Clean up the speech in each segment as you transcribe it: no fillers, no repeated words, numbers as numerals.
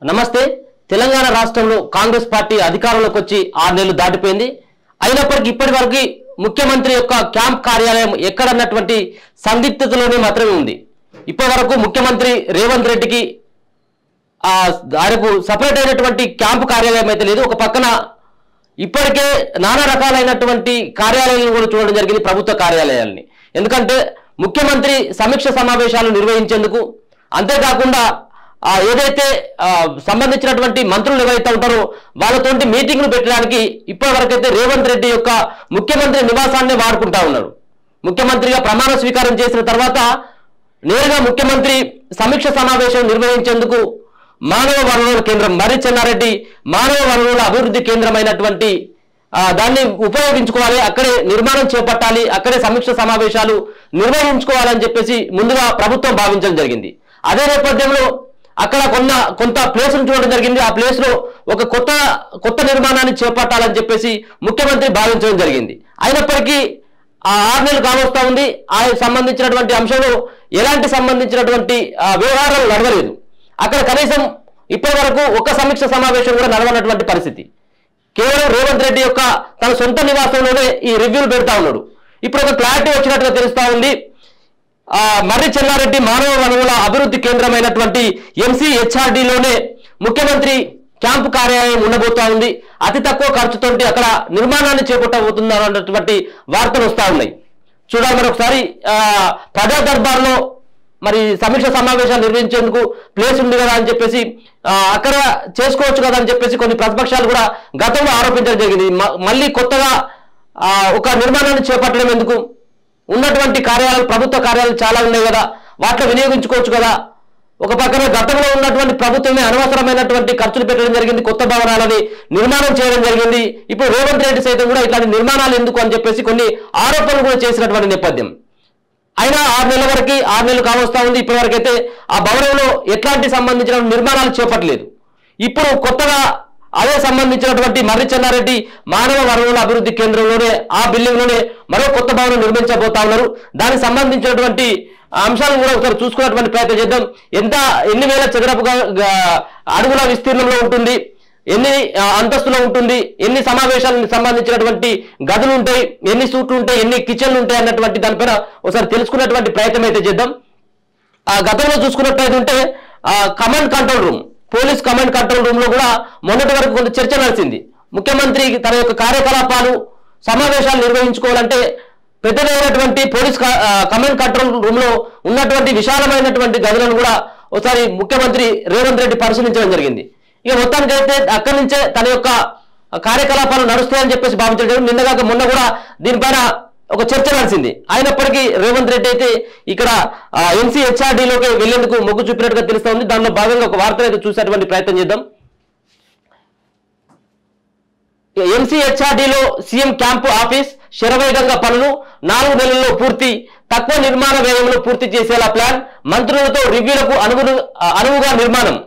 నమస్తే. తెలంగాణ రాష్ట్రంలో కాంగ్రెస్ పార్టీ అధికారంలోకి వచ్చి 6 నెలలు దాటిపోయింది. అయినప్పటికీ ఇప్పటివరకు ముఖ్యమంత్రి యొక్క క్యాంప్ కార్యాలయం ఎక్కడన్నటువంటి సందిగ్ధతలోనే మాత్రమే ఉంది. ఇప్పటివరకు ముఖ్యమంత్రి రేవంత్ రెడ్డికి ఆయనకు సపరేట్ అయినటువంటి క్యాంపు కార్యాలయం అయితే లేదు. ఒక పక్కన ఇప్పటికే నానా రకాలైనటువంటి కార్యాలయాలను కూడా చూడడం జరిగింది, ప్రభుత్వ కార్యాలయాలని. ఎందుకంటే ముఖ్యమంత్రి సమీక్ష సమావేశాలు నిర్వహించేందుకు, అంతేకాకుండా ఏదైతే సంబంధించినటువంటి మంత్రులు ఎవరైతే ఉంటారో వాళ్ళతోటి మీటింగ్లు పెట్టడానికి ఇప్పటివరకైతే రేవంత్ రెడ్డి యొక్క ముఖ్యమంత్రి నివాసాన్ని వాడుకుంటా ఉన్నారు. ముఖ్యమంత్రిగా ప్రమాణ స్వీకారం చేసిన తర్వాత నేరుగా ముఖ్యమంత్రి సమీక్ష సమావేశం నిర్వహించేందుకు మానవ వనరుల కేంద్రం మర్రి చెన్నారెడ్డి మానవ వనరుల అభివృద్ధి కేంద్రమైనటువంటి దాన్ని ఉపయోగించుకోవాలి, అక్కడే నిర్మాణం చేపట్టాలి, అక్కడే సమీక్ష సమావేశాలు నిర్వహించుకోవాలని చెప్పేసి ముందుగా ప్రభుత్వం భావించడం జరిగింది. అదే నేపథ్యంలో అక్కడ కొంత ప్లేస్ను చూడడం జరిగింది. ఆ ప్లేస్ లో ఒక కొత్త నిర్మాణాన్ని చేపట్టాలని చెప్పేసి ముఖ్యమంత్రి భావించడం జరిగింది. అయినప్పటికీ 6 నెలలు కావస్తా ఉంది. ఆ సంబంధించినటువంటి అంశంలో ఎలాంటి సంబంధించినటువంటి వ్యవహారాలు నడవలేదు. అక్కడ కనీసం ఇప్పటి వరకు ఒక సమీక్ష సమావేశం కూడా నడవనటువంటి పరిస్థితి. కేవలం రేవంత్ రెడ్డి యొక్క తన సొంత నివాసంలోనే ఈ రివ్యూలు పెడతా ఉన్నాడు. ఇప్పుడు ఒక క్లారిటీ వచ్చినట్టుగా తెలుస్తా ఉంది. మర్రి చెన్నారెడ్డి మానవ వనరుల అభివృద్ధి కేంద్రమైనటువంటి MCHRDలోనే ముఖ్యమంత్రి క్యాంపు కార్యాలయం ఉండబోతా ఉంది. అతి తక్కువ ఖర్చుతో అక్కడ నిర్మాణాన్ని చేపట్టబోతున్నారు అన్నటువంటి వార్తలు వస్తా ఉన్నాయి. చూడాలి మరొకసారి. ప్రజా దర్బార్లో మరి సమీక్ష సమావేశాలు నిర్వహించేందుకు ప్లేస్ ఉంది కదా అని చెప్పేసి అక్కడ చేసుకోవచ్చు కదా అని చెప్పేసి కొన్ని ప్రతిపక్షాలు కూడా గతంలో ఆరోపించడం జరిగింది. మళ్ళీ కొత్తగా ఒక నిర్మాణాన్ని చేపట్టడం ఎందుకు? ఉన్నటువంటి కార్యాలయాలు, ప్రభుత్వ కార్యాలయాలు చాలా ఉన్నాయి కదా, వాటిలో వినియోగించుకోవచ్చు కదా. ఒక పక్కన గతంలో ఉన్నటువంటి ప్రభుత్వమే అనవసరమైనటువంటి ఖర్చులు పెట్టడం జరిగింది, కొత్త భవనాలని నిర్మాణం చేయడం జరిగింది. ఇప్పుడు రేవంత్ రెడ్డి సైతం కూడా ఇట్లాంటి నిర్మాణాలు ఎందుకు అని చెప్పేసి కొన్ని ఆరోపణలు కూడా చేసినటువంటి నేపథ్యం. అయినా 6 నెలల వరకు 6 నెలలు కావస్తా ఉంది. ఇప్పటివరకైతే ఆ భవనంలో ఎట్లాంటి సంబంధించిన నిర్మాణాలు చేపట్టలేదు. ఇప్పుడు కొత్తగా అదే సంబంధించినటువంటి మర్రి చెన్నారెడ్డి మానవ వనరుల అభివృద్ధి కేంద్రంలోనే ఆ బిల్డింగ్ లోనే మరో కొత్త భవనం నిర్మించబోతా ఉన్నారు. దానికి సంబంధించినటువంటి అంశాలను కూడా ఒకసారి చూసుకున్నటువంటి ప్రయత్నం చేద్దాం. ఎన్ని వేల చదరపు అడుగుల విస్తీర్ణంలో ఉంటుంది, ఎన్ని అంతస్తులో ఉంటుంది, ఎన్ని సమావేశాలకు సంబంధించినటువంటి గదులు ఉంటాయి, ఎన్ని సూట్లు ఉంటాయి, ఎన్ని కిచెన్లు ఉంటాయి అన్నటువంటి దానిపైన ఒకసారి తెలుసుకున్నటువంటి ప్రయత్నం అయితే చేద్దాం. గతంలో చూసుకున్నట్లయితే command control room, police command control room లో కూడా మొన్నటి వరకు కొంత చర్చ నడిచింది. ముఖ్యమంత్రి తన యొక్క కార్యకలాపాలు సమావేశాలు నిర్వహించుకోవాలంటే పెద్దదైనటువంటి పోలీస్ కమాండ్ కంట్రోల్ రూమ్ లో ఉన్నటువంటి విశాలమైనటువంటి గదులను కూడా ఒకసారి ముఖ్యమంత్రి రేవంత్ రెడ్డి పరిశీలించడం జరిగింది. ఇక మొత్తానికైతే అక్కడి నుంచే తన యొక్క కార్యకలాపాలు నడుస్తాయని చెప్పేసి భావించడం. నిన్నగాక మొన్న కూడా దీనిపైన ఒక చర్చ నడిచింది. అయినప్పటికీ రేవంత్ రెడ్డి అయితే ఇక్కడ MCHRDలోకి వెళ్లేందుకు మొగ్గు చూపినట్టుగా తెలుస్తా ఉంది. దానిలో భాగంగా ఒక వార్త అయితే చూసేటువంటి ప్రయత్నం చేద్దాం. MCHRDలో సీఎం క్యాంపు ఆఫీస్ శరవేగంగా పనులు 4 నెలల్లో పూర్తి, తక్కువ నిర్మాణ వ్యయంలో పూర్తి చేసేలా ప్లాన్, మంత్రులతో రివ్యూలకు అనువుగా నిర్మాణం.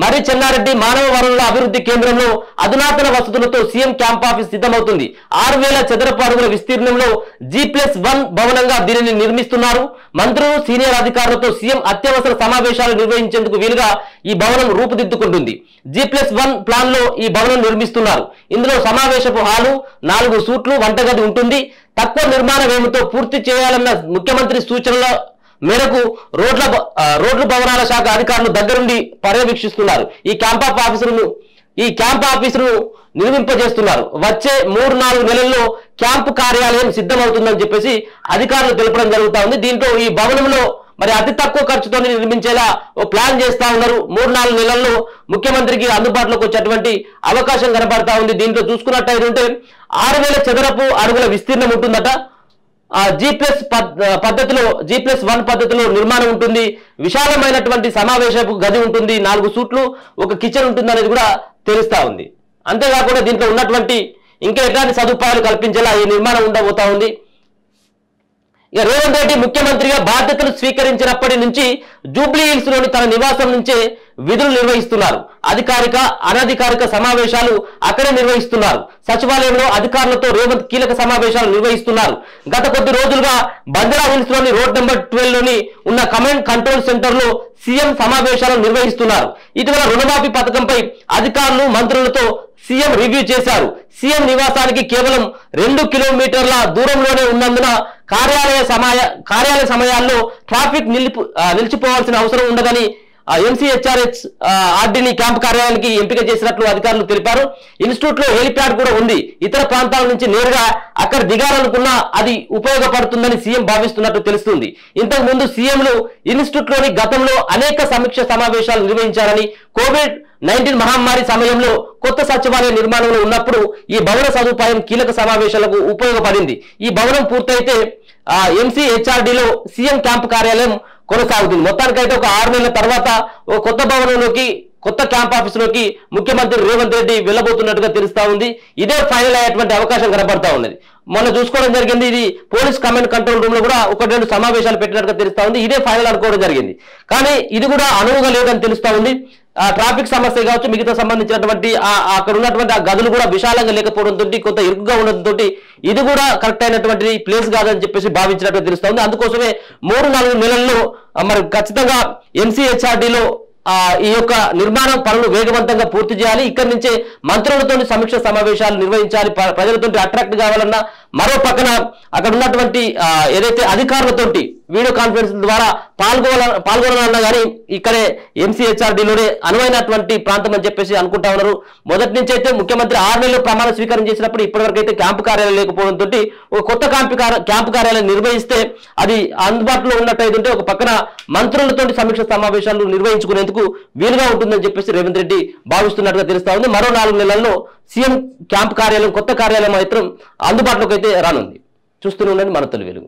మర్రి చెన్నారెడ్డి మానవ వనరుల అభివృద్ధి కేంద్రంలో అధునాతన వసతులతో సీఎం క్యాంప్ ఆఫీస్ సిద్ధమవుతుంది. 6000 చదరపు అడుగుల విస్తీర్ణంలో G+1 భవనంగా దీనిని నిర్మిస్తున్నారు. మంత్రులు, సీనియర్ అధికారులతో సీఎం అత్యవసర సమావేశాలు నిర్వహించేందుకు వీలుగా ఈ భవనం రూపుదిద్దుకుంటుంది. G+1 ప్లాన్ లో ఈ భవనం నిర్మిస్తున్నారు. ఇందులో సమావేశపు హాలు, 4 సూట్లు, వంటగది ఉంటుంది. తక్కువ నిర్మాణ వ్యయంతో పూర్తి చేయాలన్న ముఖ్యమంత్రి సూచనల మేరకు రోడ్లు భవనాల శాఖ అధికారులు దగ్గరుండి పర్యవేక్షిస్తున్నారు. ఈ క్యాంప్ ఆఫీసును నిర్మింపజేస్తున్నారు. వచ్చే 3-4 నెలల్లో క్యాంపు కార్యాలయం సిద్ధమవుతుందని చెప్పేసి అధికారులు తెలపడం జరుగుతా ఉంది. దీంట్లో ఈ భవనంలో మరి అతి తక్కువ ఖర్చుతో నిర్మించేలా ఓ ప్లాన్ చేస్తా ఉన్నారు. 3-4 నెలల్లో ముఖ్యమంత్రికి అందుబాటులోకి వచ్చేటువంటి అవకాశం కనబడతా ఉంది. దీంట్లో చూసుకున్నట్టయితే 6000 చదరపు అడుగుల విస్తీర్ణం ఉంటుందట. G+1 పద్ధతిలో నిర్మాణం ఉంటుంది. విశాలమైనటువంటి సమావేశపు గది ఉంటుంది. 4 సూట్లు, ఒక కిచెన్ ఉంటుంది అనేది కూడా తెలుస్తా ఉంది. అంతేకాకుండా దీంట్లో ఉన్నటువంటి ఇంకా ఎట్లాంటి సదుపాయాలు కల్పించేలా ఈ నిర్మాణం ఉండబోతా ఉంది. ఇక రేవంత్ రెడ్డి ముఖ్యమంత్రిగా బాధ్యతలు స్వీకరించినప్పటి నుంచి జూబ్లీ హిల్స్ లోని తన నివాసం నుంచే విధులు నిర్వహిస్తున్నారు. అధికారిక అనధికారిక సమావేశాలు అక్కడే నిర్వహిస్తున్నారు. సచివాలయంలో అధికారులతో రేవంత్ కీలక సమావేశాలు నిర్వహిస్తున్నారు. గత కొద్ది రోజులుగా బంజారా హిల్స్ లోని రోడ్ నెంబర్ 12 లోని ఉన్న కమాండ్ కంట్రోల్ సెంటర్ లో సీఎం సమావేశాలు నిర్వహిస్తున్నారు. ఇటీవల రుణమాఫీ పథకంపై అధికారులు మంత్రులతో సీఎం రివ్యూ చేశారు. సీఎం నివాసానికి కేవలం 2 కిలోమీటర్ల దూరంలోనే ఉన్నందున కార్యాలయ సమయాల్లో ట్రాఫిక్ నిలిచిపోవాల్సిన అవసరం ఉండదని ఎంసీహెచ్ఆర్హెచ్ ఆర్డీని క్యాంప్ కార్యాలయానికి ఎంపిక చేసినట్లు అధికారులు తెలిపారు. ఇన్స్టిట్యూట్ లో హెలిప్యాడ్ కూడా ఉంది. ఇతర ప్రాంతాల నుంచి నేరుగా అక్కడ దిగాలనుకున్నా అది ఉపయోగపడుతుందని సీఎం భావిస్తున్నట్టు తెలుస్తుంది. ఇంతకు ముందు సీఎంలు ఇన్స్టిట్యూట్ లోని గతంలో అనేక సమీక్ష సమావేశాలు నిర్వహించారని, కోవిడ్-19 మహమ్మారి సమయంలో కొత్త సచివాలయ నిర్మాణంలో ఉన్నప్పుడు ఈ భవన సదుపాయం కీలక సమావేశాలకు ఉపయోగపడింది. ఈ భవనం పూర్తయితే ఎంసీహెచ్ఆర్డీలో సీఎం క్యాంప్ కార్యాలయం కొనసాగుతుంది. మొత్తానికైతే ఒక 6 నెలల తర్వాత ఒక కొత్త భవనంలోకి, కొత్త క్యాంప్ ఆఫీసులోకి ముఖ్యమంత్రి రేవంత్ రెడ్డి వెళ్ళబోతున్నట్టుగా తెలుస్తా ఉంది. ఇదే ఫైనల్ అయ్యేటువంటి అవకాశం కనబడతా ఉన్నది. మొన్న చూసుకోవడం జరిగింది, ఇది పోలీస్ కమాండ్ కంట్రోల్ రూమ్ లో కూడా 1-2 సమావేశాలు పెట్టినట్టుగా తెలుస్తా ఉంది. ఇదే ఫైనల్ అనుకోవడం జరిగింది. కానీ ఇది కూడా అనువుగా లేదని తెలుస్తా ఉంది. ట్రాఫిక్ సమస్య కావచ్చు, మిగతా సంబంధించినటువంటి అక్కడ ఉన్నటువంటి ఆ గదులు కూడా విశాలంగా లేకపోవడంతో, కొంత ఇరుకుగా ఉండడంతో ఇది కూడా కరెక్ట్ అయినటువంటి ప్లేస్ కాదని చెప్పేసి భావించినట్టు తెలుస్తా ఉంది. అందుకోసమే 3-4 నెలల్లో మరి ఖచ్చితంగా ఎంసీహెచ్ఆర్డీలో ఈ యొక్క నిర్మాణం పనులు వేగవంతంగా పూర్తి చేయాలి. ఇక్కడి నుంచే మంత్రులతో సమీక్ష సమావేశాలు నిర్వహించాలి. ప్రజలతో అట్రాక్ట్ కావాలన్నా, మరో పక్కన అక్కడ ఉన్నటువంటి ఏదైతే అధికారులతోటి వీడియో కాన్ఫరెన్స్ ద్వారా పాల్గొనాలన్నా కానీ ఇక్కడే ఎంసీహెచ్ఆర్డీలోనే అనువైనటువంటి ప్రాంతం అని చెప్పేసి అనుకుంటా ఉన్నారు. మొదటి నుంచి అయితే ముఖ్యమంత్రి 6 నెలలు ప్రమాణ స్వీకారం చేసినప్పుడు ఇప్పటివరకు అయితే క్యాంపు కార్యాలయం లేకపోవడంతో ఒక కొత్త క్యాంపు కార్యాలయం నిర్వహిస్తే అది అందుబాటులో ఉన్నట్టయితే ఒక పక్కన మంత్రులతో సమీక్ష సమావేశాలు నిర్వహించుకునేందుకు వీలుగా ఉంటుందని చెప్పేసి రేవంత్ రెడ్డి భావిస్తున్నట్టుగా తెలుస్తా ఉంది. మరో 4 నెలల్లో సీఎం క్యాంప్ కార్యాలయం, కొత్త కార్యాలయం మాత్రం అందుబాటులోకి అయితే రానుంది. చూస్తూనే ఉండండి మన తొలి వెలుగు.